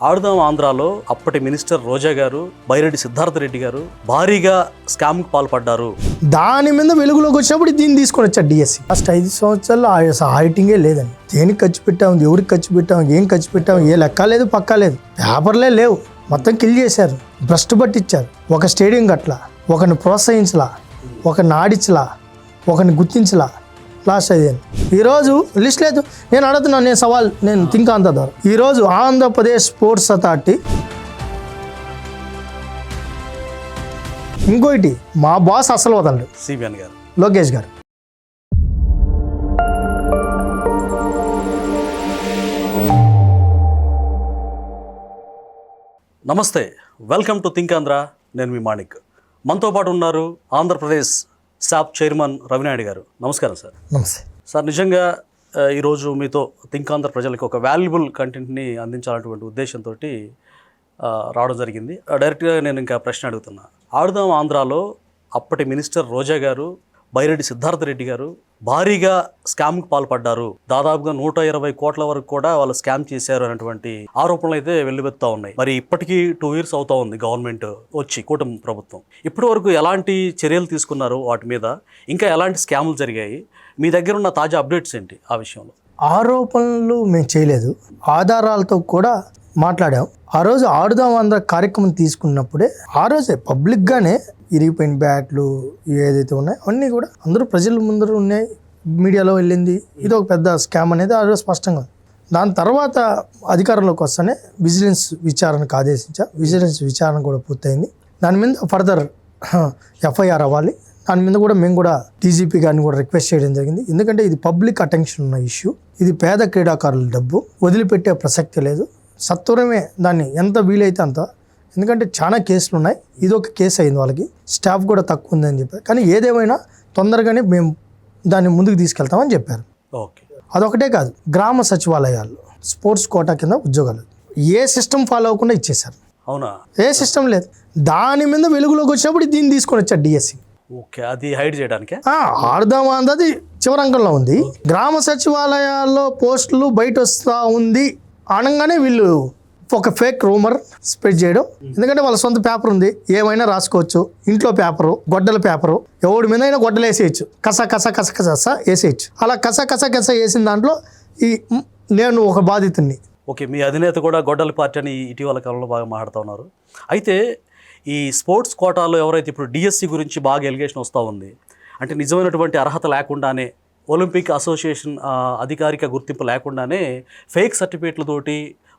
ఆడుదాం ఆంధ్రాలో అప్పటి మినిస్టర్ రోజా గారు, బైరెడ్డి సిద్ధార్థ రెడ్డి గారు భారీగా స్కామ్కి పాల్పడ్డారు. దాని మీద వెలుగులోకి వచ్చినప్పుడు దీన్ని తీసుకొని వచ్చారు డిఎస్సి. ఫస్ట్ 5 సంవత్సరాల్లో ఆడిటింగే లేదండి. దేనికి ఖర్చు పెట్టాము, ఎవరికి ఖర్చు పెట్టాము, ఏం ఖర్చు పెట్టాము, ఏ లెక్క లేదు, పక్కా లేదు, పేపర్లే లేవు, మొత్తం కిల్ చేశారు, భ్రష్టు పట్టించారు. ఒక స్టేడియం కట్లా, ఒకరిని ప్రోత్సహించలా, ఒకరిని ఆడించలా, ఒకరిని గుర్తించలా. లాస్ట్ అయ్యాను. ఈరోజు లిస్ట్ లేదు. నేను అడుగుతున్నాను, నేను సవాల్, నేను థింక్ ఆన్ ద ద్వారా. ఈరోజు ఆంధ్రప్రదేశ్ స్పోర్ట్స్ అథారిటీ, ఇంకోటి మా బాస్ అసలు వదలడు, సిబిఎన్ గారు, లోకేష్ గారు. నమస్తే, వెల్కమ్ టు థింక్ ఆంధ్ర. నేను మీ మాణిక్. మనతో పాటు ఉన్నారు ఆంధ్రప్రదేశ్ సాప్ చైర్మన్ రవినాయుడు గారు. నమస్కారం సార్. నమస్తే సార్. నిజంగా ఈరోజు మీతో థింక్ ఆంధ్ర ప్రజలకు ఒక వాల్యుబుల్ కంటెంట్ని అందించాలన్నటువంటి ఉద్దేశంతో రావడం జరిగింది. డైరెక్ట్గా నేను ఇంకా ప్రశ్న అడుగుతున్నా. ఆడుదాం ఆంధ్రాలో అప్పటి మినిస్టర్ రోజా గారు, బైరెడ్డి సిద్ధార్థ రెడ్డి గారు భారీగా స్కామ్కి పాల్పడ్డారు. దాదాపుగా 120 కోట్ల వరకు కూడా వాళ్ళు స్కామ్ చేశారు అనేటువంటి ఆరోపణలు అయితే వెల్లువెత్తా ఉన్నాయి. మరి ఇప్పటికీ 2 years అవుతా ఉంది గవర్నమెంట్ వచ్చి, కూటమి ప్రభుత్వం. ఇప్పటి వరకు ఎలాంటి చర్యలు తీసుకున్నారు వాటి మీద? ఇంకా ఎలాంటి స్కాములు జరిగాయి? మీ దగ్గర ఉన్న తాజా అప్డేట్స్ ఏంటి ఆ విషయంలో? ఆరోపణలు మేము చేయలేదు, ఆధారాలతో కూడా మాట్లాడాం. ఆ రోజు ఆడుదాం ఆంధ్ర కార్యక్రమం తీసుకున్నప్పుడే ఆ రోజే పబ్లిక్గానే ఇరిగిపోయిన బ్యాట్లు ఏదైతే ఉన్నాయో అవన్నీ కూడా అందరూ ప్రజల ముందర ఉన్నాయి, మీడియాలో వెళ్ళింది. ఇది ఒక పెద్ద స్కామ్ అనేది ఆ రోజు స్పష్టంగా ఉంది. దాని తర్వాత అధికారంలోకి వస్తేనే విజిలెన్స్ విచారణకు ఆదేశించా. విజిలెన్స్ విచారణ కూడా పూర్తయింది. దాని మీద ఫర్దర్ ఎఫ్ఐఆర్ అవ్వాలి. దాని మీద కూడా మేము కూడా డీజీపీ గారిని కూడా రిక్వెస్ట్ చేయడం జరిగింది. ఎందుకంటే ఇది పబ్లిక్ అటెన్షన్ ఉన్న ఇష్యూ, ఇది పేద క్రీడాకారుల డబ్బు, వదిలిపెట్టే ప్రసక్తి లేదు. సత్వరమే దాన్ని ఎంత వీలైతే అంత, ఎందుకంటే చాలా కేసులు ఉన్నాయి, ఇది ఒక కేసు అయింది, వాళ్ళకి స్టాఫ్ కూడా తక్కువ ఉందని చెప్పారు. కానీ ఏదేమైనా తొందరగానే మేము దాన్ని ముందుకు తీసుకెళ్తామని చెప్పారు. ఓకే. అదొకటే కాదు, గ్రామ సచివాలయాల్లో స్పోర్ట్స్ కోటా కింద ఉద్యోగాలు ఏ సిస్టమ్ ఫాలో అవ్వకుండా ఇచ్చేశారు. అవునా? ఏ సిస్టమ్ లేదు. దాని మీద వెలుగులోకి వచ్చినప్పుడు దీన్ని తీసుకొని వచ్చారు డిఎస్సి. ఓకే, అది హైడ్ చేయడానికి ఆడదాం అన్నది చివరంకంలో ఉంది. గ్రామ సచివాలయాల్లో పోస్టులు బయట వస్తూ ఉంది అనగానే వీళ్ళు ఒక ఫేక్ రూమర్ స్ప్రెడ్ చేయడం. ఎందుకంటే వాళ్ళ సొంత పేపర్ ఉంది, ఏమైనా రాసుకోవచ్చు. ఇంట్లో పేపరు, గొడ్డల పేపరు, ఎవడి మీద అయినా గొడ్డలు వేసేయచ్చు, కస కస కస కస వేసేయచ్చు. అలా కస కస కస వేసిన దాంట్లో నేను ఒక బాధితుడిని. ఓకే, మీ అధినేత కూడా గొడ్డల పార్టీ అని ఇటీవల కాలంలో బాగా మాట్లాడుతూ ఉన్నారు. అయితే ఈ స్పోర్ట్స్ కోటాలో ఎవరైతే ఇప్పుడు డిఎస్సి గురించి బాగా ఎలిగేషన్ వస్తూ ఉంది, అంటే నిజమైనటువంటి అర్హత లేకుండానే, ఒలింపిక్ అసోసియేషన్ అధికారిక గుర్తింపు లేకుండానే ఫేక్ సర్టిఫికేట్లతోటి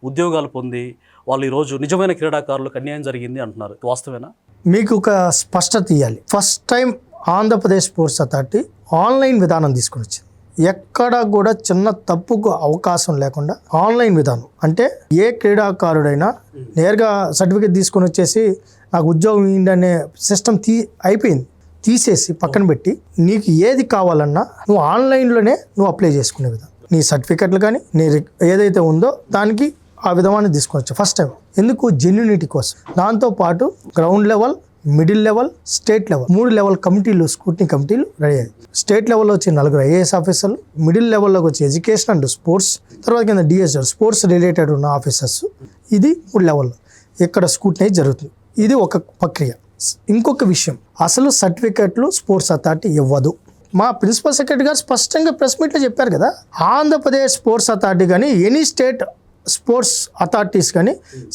ఉద్యోగాలు పొంది వాళ్ళు ఈరోజు నిజమైన క్రీడాకారులకు అన్యాయం జరిగింది అంటున్నారు. వాస్తవేనా? మీకు ఒక స్పష్టత ఇవ్వాలి. First time Andhra Pradesh sports authority online విధానం తీసుకుని వచ్చింది. ఎక్కడ కూడా చిన్న తప్పుకు అవకాశం లేకుండా ఆన్లైన్ విధానం. అంటే ఏ క్రీడాకారుడైనా నేరుగా సర్టిఫికేట్ తీసుకొని వచ్చేసి నాకు ఉద్యోగం ఇవ్వండి అనే సిస్టమ్ అయిపోయింది. తీసేసి పక్కన పెట్టి నీకు ఏది కావాలన్నా నువ్వు ఆన్లైన్లోనే నువ్వు అప్లై చేసుకునే విధానం. నీ సర్టిఫికెట్లు కానీ నీ ఏదైతే ఉందో దానికి ఆ విధానాన్ని తీసుకొచ్చు ఫస్ట్ టైం. ఎందుకు? జెన్యూనిటీ కోసం. దాంతోపాటు ground level, middle level, state level 3 level కమిటీలు, స్క్రూటినీ కమిటీలు రెడీ అయ్యాయి. స్టేట్ లెవెల్లో వచ్చి 4 ఐఏఎస్ ఆఫీసర్లు, మిడిల్ లెవెల్లోకి వచ్చి ఎడ్యుకేషన్ అండ్ స్పోర్ట్స్, తర్వాత కింద డిఎస్ఆర్ స్పోర్ట్స్ రిలేటెడ్ ఉన్న ఆఫీసర్స్. ఇది 3 లెవెల్లో ఇక్కడ స్క్రూటినీ జరుగుతుంది. ఇది ఒక ప్రక్రియ. ఇంకొక విషయం, అసలు సర్టిఫికెట్లు స్పోర్ట్స్ అథారిటీ ఇవ్వదు. మా ప్రిన్సిపల్ సెక్రటరీ గారు స్పష్టంగా ప్రెస్ మీట్లో చెప్పారు కదా, ఆంధ్రప్రదేశ్ స్పోర్ట్స్ అథారిటీ కానీ ఎనీ స్టేట్ స్పోర్ట్స్ అథారిటీస్ కానీ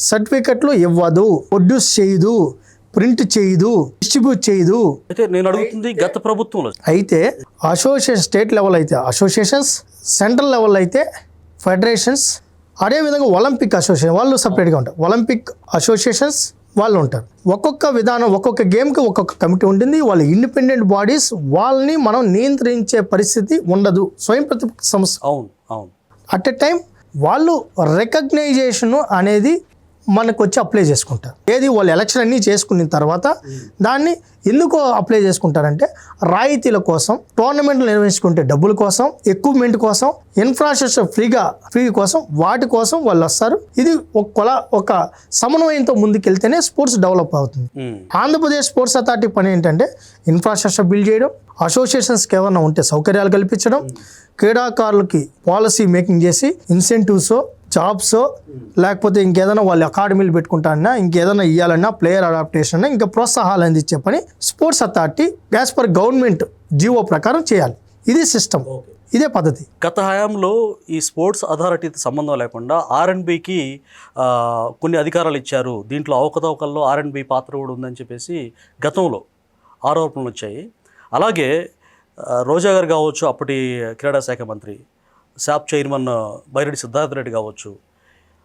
సర్టిఫికెట్లు ఇవ్వదు, ప్రొడ్యూస్ చేయదు, ప్రింట్ చేయదు, డిస్ట్రిబ్యూట్ చేయదు. అయితే నేను అడుగుతుంది గత ప్రభుత్వంలో అయితే అసోసియేషన్, స్టేట్ లెవెల్ అయితే అసోసియేషన్స్, సెంట్రల్ లెవెల్ అయితే ఫెడరేషన్స్, అదేవిధంగా ఒలింపిక్ అసోసియేషన్ వాళ్ళు సపరేట్గా ఉంటారు. ఒలింపిక్ అసోసియేషన్స్ వాళ్ళు ఉంటారు. ఒక్కొక్క విధానం, ఒక్కొక్క గేమ్కి ఒక్కొక్క కమిటీ ఉంటుంది. వాళ్ళ ఇండిపెండెంట్ బాడీస్, వాళ్ళని మనం నియంత్రించే పరిస్థితి ఉండదు. స్వయం ప్రతిపత్తి సంస్థ. అవును అవును. అట్ ఎ టైం వాళ్ళు రికగ్నైజేషన్ అనేది మనకు వచ్చి అప్లై చేసుకుంటారు. ఏది వాళ్ళు ఎలక్షన్ అన్నీ చేసుకున్న తర్వాత దాన్ని ఎందుకు అప్లై చేసుకుంటారంటే రాయితీల కోసం, టోర్నమెంట్లు నిర్వహించుకుంటే డబ్బుల కోసం, ఎక్విప్మెంట్ కోసం, ఇన్ఫ్రాస్ట్రక్చర్ ఫ్రీ కోసం, వాటి కోసం వాళ్ళు వస్తారు. ఇది ఒక సమన్వయంతో ముందుకెళ్తేనే స్పోర్ట్స్ డెవలప్ అవుతుంది. ఆంధ్రప్రదేశ్ స్పోర్ట్స్ అథారిటీ పని ఏంటంటే ఇన్ఫ్రాస్ట్రక్చర్ బిల్డ్ చేయడం, అసోసియేషన్స్కి ఏమైనా ఉంటే సౌకర్యాలు కల్పించడం, క్రీడాకారులకి పాలసీ మేకింగ్ చేసి ఇన్సెంటివ్స్ జాబ్స్ లేకపోతే ఇంకేదైనా వాళ్ళు అకాడమీలు పెట్టుకుంటారన్నా ఇంకేదైనా ఇవ్వాలన్నా ప్లేయర్ అడాప్టేషన్ అన్నా ఇంకా ప్రోత్సాహాలు అందించే పని sports authority as per government GO ప్రకారం చేయాలి. ఇది సిస్టమ్, ఇదే పద్ధతి. గత హయాంలో ఈ స్పోర్ట్స్ అథారిటీతో సంబంధం లేకుండా ఆర్ఎండ్బికి కొన్ని అధికారాలు ఇచ్చారు, దీంట్లో అవకతవకల్లో ఆర్ఎండ్బి పాత్ర కూడా ఉందని చెప్పేసి గతంలో ఆరోపణలు వచ్చాయి. అలాగే రోజా గారు కావచ్చు, అప్పటి క్రీడా శాఖ మంత్రి, శాప్ చైర్మన్ బైరెడ్డి సిద్ధార్థ రెడ్డి కావచ్చు,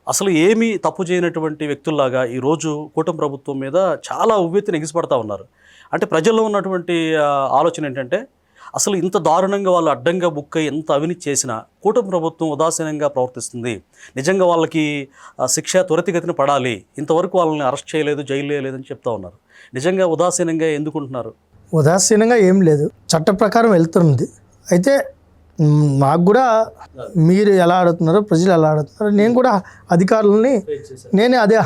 అసలు ఏమీ తప్పు చేయనటువంటి వ్యక్తుల్లాగా ఈరోజు కూటమి ప్రభుత్వం మీద చాలా ఉవ్వెత్తున ఎగిసిపడతా ఉన్నారు. అంటే ప్రజల్లో ఉన్నటువంటి ఆలోచన ఏంటంటే అసలు ఇంత దారుణంగా వాళ్ళు అడ్డంగా బుక్ అయ్యి ఎంత అవినీతి చేసినా కూటమి ప్రభుత్వం ఉదాసీనంగా ప్రవర్తిస్తుంది, నిజంగా వాళ్ళకి శిక్ష త్వరితగతిన పడాలి, ఇంతవరకు వాళ్ళని అరెస్ట్ చేయలేదు, జైలు వేయలేదని చెప్తా ఉన్నారు. నిజంగా ఉదాసీనంగా ఎందుకుంటున్నారు? ఉదాసీనంగా ఏం లేదు, చట్ట ప్రకారం వెళ్తుంది. అయితే నాకు కూడా మీరు ఎలా ఆడుతున్నారో, ప్రజలు ఎలా ఆడుతున్నారో, నేను కూడా అధికారులని నేను అదే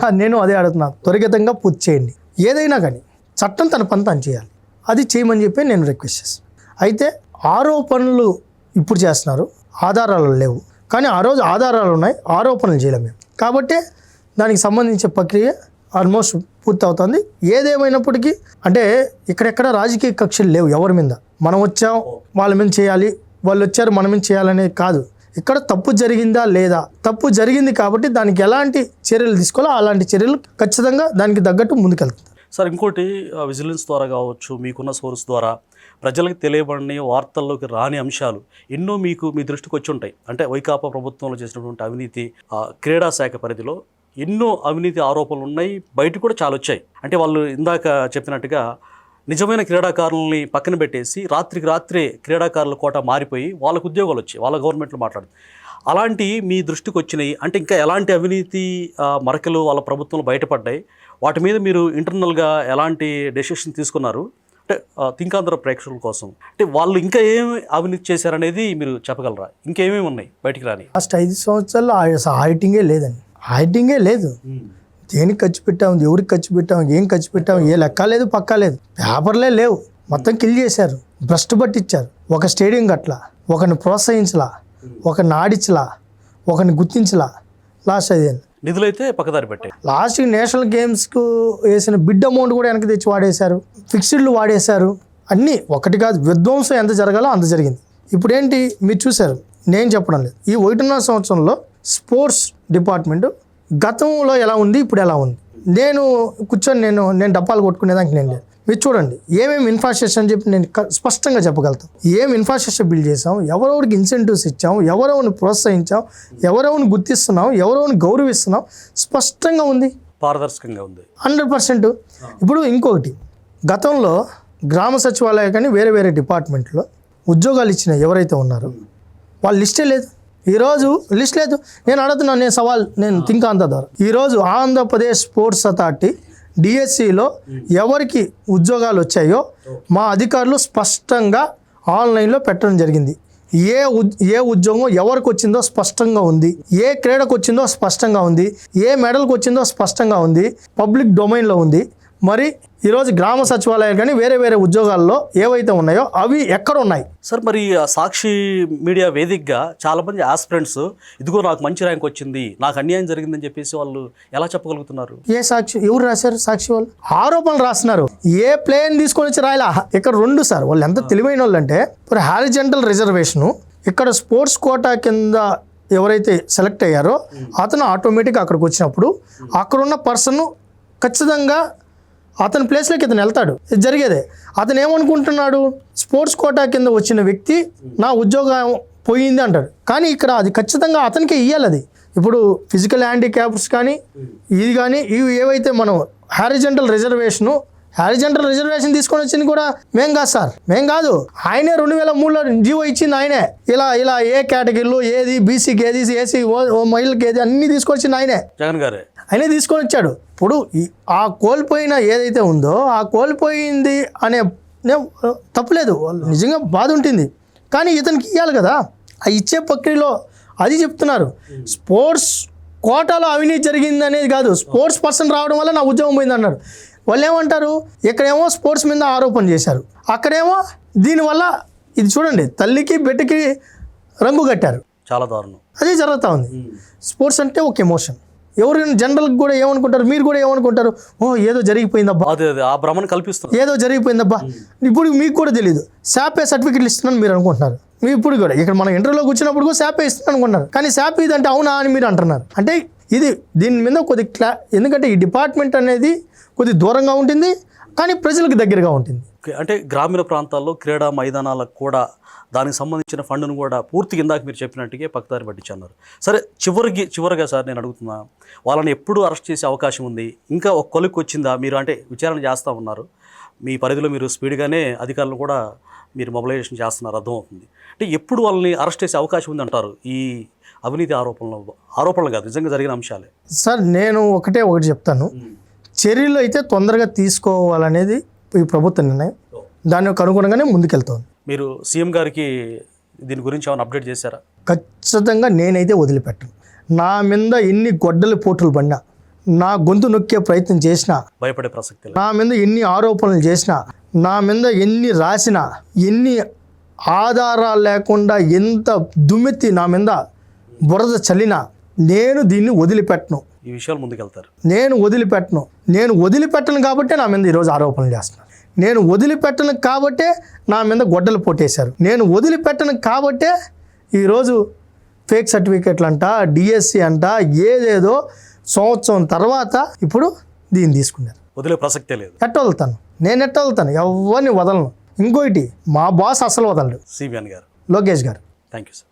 అడుగుతున్నాను, త్వరితగతంగా పూర్తి చేయండి. ఏదైనా కానీ చట్టం తన పని తను చేయాలి, అది చేయమని చెప్పి నేను రిక్వెస్ట్ చేస్తాను. అయితే ఆరోపణలు ఇప్పుడు చేస్తున్నారు, ఆధారాలు లేవు, కానీ ఆ రోజు ఆధారాలు ఉన్నాయి, ఆరోపణలు చేయలేము మేము. కాబట్టి దానికి సంబంధించిన ప్రక్రియ ఆల్మోస్ట్ పూర్తి అవుతుంది. ఏదేమైనప్పటికీ అంటే ఇక్కడెక్కడ రాజకీయ కక్షలు లేవు ఎవరి మీద. మనం వచ్చాం వాళ్ళ మీద చేయాలి, వాళ్ళు వచ్చారు మన మీద చేయాలనేది కాదు. ఇక్కడ తప్పు జరిగిందా లేదా, తప్పు జరిగింది కాబట్టి దానికి ఎలాంటి చర్యలు తీసుకోవాలో అలాంటి చర్యలు ఖచ్చితంగా దానికి తగ్గట్టు ముందుకెళ్తుంది. సార్, ఇంకోటి విజిలెన్స్ ద్వారా కావచ్చు, మీకున్న సోర్స్ ద్వారా ప్రజలకు తెలియబడిన వార్తల్లోకి రాని అంశాలు ఎన్నో మీ దృష్టికి వచ్చి ఉంటాయి. అంటే వైకాపా ప్రభుత్వంలో చేసినటువంటి అవినీతి, క్రీడా శాఖ పరిధిలో ఎన్నో అవినీతి ఆరోపణలు ఉన్నాయి, బయట కూడా చాలా వచ్చాయి. అంటే వాళ్ళు ఇందాక చెప్పినట్టుగా నిజమైన క్రీడాకారులని పక్కన పెట్టేసి రాత్రికి రాత్రే క్రీడాకారుల కోట మారిపోయి వాళ్ళకు ఉద్యోగాలు వచ్చాయి, వాళ్ళ గవర్నమెంట్లో మాట్లాడుతుంది. అలాంటి మీ దృష్టికి వచ్చినాయి అంటే ఇంకా ఎలాంటి అవినీతి మరకలు వాళ్ళ ప్రభుత్వంలో బయటపడ్డాయి, వాటి మీద మీరు ఇంటర్నల్గా ఎలాంటి డెసిషన్ తీసుకున్నారు? అంటే తింకాంధ్ర ప్రేక్షకుల కోసం అంటే వాళ్ళు ఇంకా ఏమి అవినీతి చేశారనేది మీరు చెప్పగలరా? ఇంకేమేమి ఉన్నాయి బయటికి రాని? లాస్ట్ 5 సంవత్సరాల్లో ఆడిటింగే లేదండి, ఆడిటింగే లేదు. దేనికి ఖర్చు పెట్టాం, ఎవరికి ఖర్చు పెట్టాం, ఏం ఖర్చు పెట్టాం, ఏ లెక్క లేదు, పక్కా లేదు, పేపర్లే లేవు, మొత్తం కిల్ చేశారు, భ్రష్టు పట్టించారు. ఒక స్టేడియం గట్ల, ఒకరిని ప్రోత్సహించలా, ఒకరిని ఆడించలా, ఒకరిని గుర్తించలా. లాస్ట్ 5 ఏళ్ళు నిధులైతే పక్కదారి పెట్టాయి. లాస్ట్ నేషనల్ గేమ్స్కు వేసిన బిడ్ అమౌంట్ కూడా వెనక్కి తెచ్చి వాడేశారు, ఫిక్స్డ్లు వాడేశారు. అన్నీ ఒకటి కాదు, విధ్వంసం ఎంత జరగాలో అంత జరిగింది. ఇప్పుడు ఏంటి మీరు చూశారు, నేను చెప్పడం లేదు, ఈ 1.5 సంవత్సరంలో స్పోర్ట్స్ డిపార్ట్మెంట్ గతంలో ఎలా ఉంది, ఇప్పుడు ఎలా ఉంది. నేను కూర్చొని నేను డబ్బాలు కొట్టుకునేదానికి నేను లేదు. మీరు చూడండి ఏమేమి ఇన్ఫ్రాస్ట్రక్చర్ అని చెప్పి నేను స్పష్టంగా చెప్పగలుగుతాం. ఏం ఇన్ఫ్రాస్ట్రక్చర్ బిల్డ్ చేసాం, ఎవరెవరికి ఇన్సెంటివ్స్ ఇచ్చాం, ఎవరెవరిని ప్రోత్సహించాం, ఎవరెవరిని గుర్తిస్తున్నాం, ఎవరెవరిని గౌరవిస్తున్నాం, స్పష్టంగా ఉంది, పారదర్శకంగా ఉంది 100%. ఇప్పుడు ఇంకొకటి, గతంలో గ్రామ సచివాలయం కానీ వేరే వేరే డిపార్ట్మెంట్లో ఉద్యోగాలు ఇచ్చిన ఎవరైతే ఉన్నారో వాళ్ళ లిస్టే లేదు. ఈరోజు లిస్ట్ లేదు. నేను అడుగుతున్నాను, నేను తింకాంధ్ర ద్వారా ఈరోజు ఆంధ్రప్రదేశ్ స్పోర్ట్స్ అథారిటీ డిఎస్సిలో ఎవరికి ఉద్యోగాలు వచ్చాయో మా అధికారులు స్పష్టంగా ఆన్లైన్లో పెట్టడం జరిగింది. ఏ ఉద్యోగం ఎవరికి వచ్చిందో స్పష్టంగా ఉంది, ఏ క్రీడకు వచ్చిందో స్పష్టంగా ఉంది, ఏ మెడల్కి వచ్చిందో స్పష్టంగా ఉంది, పబ్లిక్ డొమైన్లో ఉంది. మరి ఈరోజు గ్రామ సచివాలయాలు కానీ వేరే వేరే ఉద్యోగాల్లో ఏవైతే ఉన్నాయో అవి ఎక్కడ ఉన్నాయి? సార్, మరి సాక్షి మీడియా వేదికగా చాలామంది ఆస్పిరెంట్స్ ఇదిగో నాకు మంచి ర్యాంక్ వచ్చింది, నాకు అన్యాయం జరిగిందని చెప్పేసి వాళ్ళు ఎలా చెప్పగలుగుతున్నారు? ఏ సాక్షి ఎవరు రాశారు? సాక్షి వాళ్ళు ఆరోపణలు రాస్తున్నారు. ఏ ప్లేన్ తీసుకొని వచ్చి రాయలా. ఇక్కడ 2 సార్, వాళ్ళు ఎంత తెలివైన వాళ్ళు అంటే, ఇప్పుడు హారిజంటల్ రిజర్వేషను ఇక్కడ స్పోర్ట్స్ కోటా కింద ఎవరైతే సెలెక్ట్ అయ్యారో అతను ఆటోమేటిక్గా అక్కడికి వచ్చినప్పుడు అక్కడున్న పర్సన్ ఖచ్చితంగా అతని ప్లేస్లోకి ఇతను వెళ్తాడు. ఇది జరిగేదే. అతను ఏమనుకుంటున్నాడు, స్పోర్ట్స్ కోటా కింద వచ్చిన వ్యక్తి నా ఉద్యోగం పోయింది అంటాడు. కానీ ఇక్కడ అది ఖచ్చితంగా అతనికే ఇవ్వాలి. అది ఇప్పుడు ఫిజికల్ హ్యాండిక్యాప్స్ కానీ ఇది కానీ ఇవి ఏవైతే మనం హారిజంటల్ రిజర్వేషన్ తీసుకొని వచ్చింది కూడా మేం కాదు సార్, మేం కాదు, ఆయనే 2003లో జీవో ఇచ్చింది ఆయనే. ఇలా ఏ కేటగిరీలో ఏది, బీసీకి ఏది, ఏసీ మహిళకి ఏది అన్నీ తీసుకొచ్చింది ఆయనే, జగన్ గారే ఆయనే తీసుకొని వచ్చాడు. ఇప్పుడు ఆ కోల్పోయిన ఏదైతే ఉందో ఆ కోల్పోయింది అనే తప్పులేదు, నిజంగా బాధ ఉంటుంది, కానీ ఇతనికి ఇవ్వాలి కదా. ఆ ఇచ్చే ప్రక్రియలో అది చెప్తున్నారు. స్పోర్ట్స్ కోటాలో అవినీతి జరిగింది అనేది కాదు, స్పోర్ట్స్ పర్సన్ రావడం వల్ల నా ఉద్యోగం పోయింది అన్నారు. వాళ్ళు ఏమంటారు, ఇక్కడేమో స్పోర్ట్స్ మీద ఆరోపణ చేశారు, అక్కడేమో దీనివల్ల ఇది చూడండి తల్లికి బిడ్డకి రంగు కట్టారు. చాలా దారుణం. అదే జరుగుతూ ఉంది. స్పోర్ట్స్ అంటే ఒక ఎమోషన్. ఎవరైనా జనరల్గా కూడా ఏమనుకుంటారు, మీరు కూడా ఏమనుకుంటారు, ఓ ఏదో జరిగిపోయిందబ్బా, అదే ఆ భ్రమను కల్పిస్తుంది. ఏదో జరిగిపోయిందబ్బా. ఇప్పుడు మీకు కూడా తెలియదు, శాపే సర్టిఫికెట్లు ఇస్తున్నాను మీరు అనుకుంటున్నారు. మీరు ఇప్పుడు కూడా ఇక్కడ మనం ఇంటర్వ్యూలోకి వచ్చినప్పుడు కూడా శాపే ఇస్తున్నాను అనుకుంటున్నారు, కానీ శాప్ ఇది అంటే అవునా అని మీరు అంటున్నారు. అంటే ఇది దీని మీద కొద్ది ఎందుకంటే ఈ డిపార్ట్మెంట్ అనేది కొద్ది దూరంగా ఉంటుంది, కానీ ప్రజలకు దగ్గరగా ఉంటుంది. అంటే గ్రామీణ ప్రాంతాల్లో క్రీడా మైదానాలకు కూడా దానికి సంబంధించిన ఫండ్ను కూడా పూర్తిగా ఇందాక మీరు చెప్పినట్టుగా పక్కదారి పట్టించన్నారు. సరే చివరిగా సార్ నేను అడుగుతున్నా, వాళ్ళని ఎప్పుడు అరెస్ట్ చేసే అవకాశం ఉంది? ఇంకా ఒక కొలిక్కి వచ్చిందా? మీరు అంటే విచారణ చేస్తూ ఉన్నారు, మీ పరిధిలో మీరు స్పీడ్గానే అధికారులు కూడా మీరు మొబిలైజేషన్ చేస్తున్నారు, అర్థమవుతుంది. అంటే ఎప్పుడు వాళ్ళని అరెస్ట్ చేసే అవకాశం ఉంది అంటారు? ఈ అవినీతి ఆరోపణలు కాదు, నిజంగా జరిగిన అంశాలే. సార్ నేను ఒకటి చెప్తాను, చర్యలు అయితే తొందరగా తీసుకోవాలనేది ఈ ప్రభుత్వ నిర్ణయం, దానికి అనుగుణంగానే ముందుకెళ్తాను. మీరు సీఎం గారికి దీని గురించి ఏమైనా అప్డేట్ చేశారా? ఖచ్చితంగా నేనైతే వదిలిపెట్టను. నా మీద ఎన్ని గొడ్డలి పోటులు పడినా, నా గొంతు నొక్కే ప్రయత్నం చేసినా, భయపడే ప్రసక్తి లేదు. నా మీద ఎన్ని ఆరోపణలు చేసినా, నా మీద ఎన్ని రాసినా, ఎన్ని ఆధారాలు లేకుండా ఎంత దుమ్మెత్తి నా మీద బురద చల్లినా నేను దీన్ని వదిలిపెట్టను. ఈ విషయాలు ముందుకెళ్తారు. నేను వదిలిపెట్టను కాబట్టే నా మీద ఈరోజు ఆరోపణలు చేస్తున్నారు. నేను వదిలిపెట్టను కాబట్టే నా మీద గొడ్డలు పోటేశారు. నేను వదిలిపెట్టను కాబట్టే ఈరోజు ఫేక్ సర్టిఫికెట్లు అంట, డిఎస్సి అంట, ఏదేదో సంవత్సరం తర్వాత ఇప్పుడు దీన్ని తీసుకున్నారు. వదిలే ప్రసక్తే లేదు. ఎట్ట వదులుతాను? నేను ఎట్ట వదులుతాను? ఎవరిని వదలను. ఇంకోటి మా బాస్ అసలు వదలడు, సిబిఎన్ గారు, లోకేష్ గారు. Thank you sir.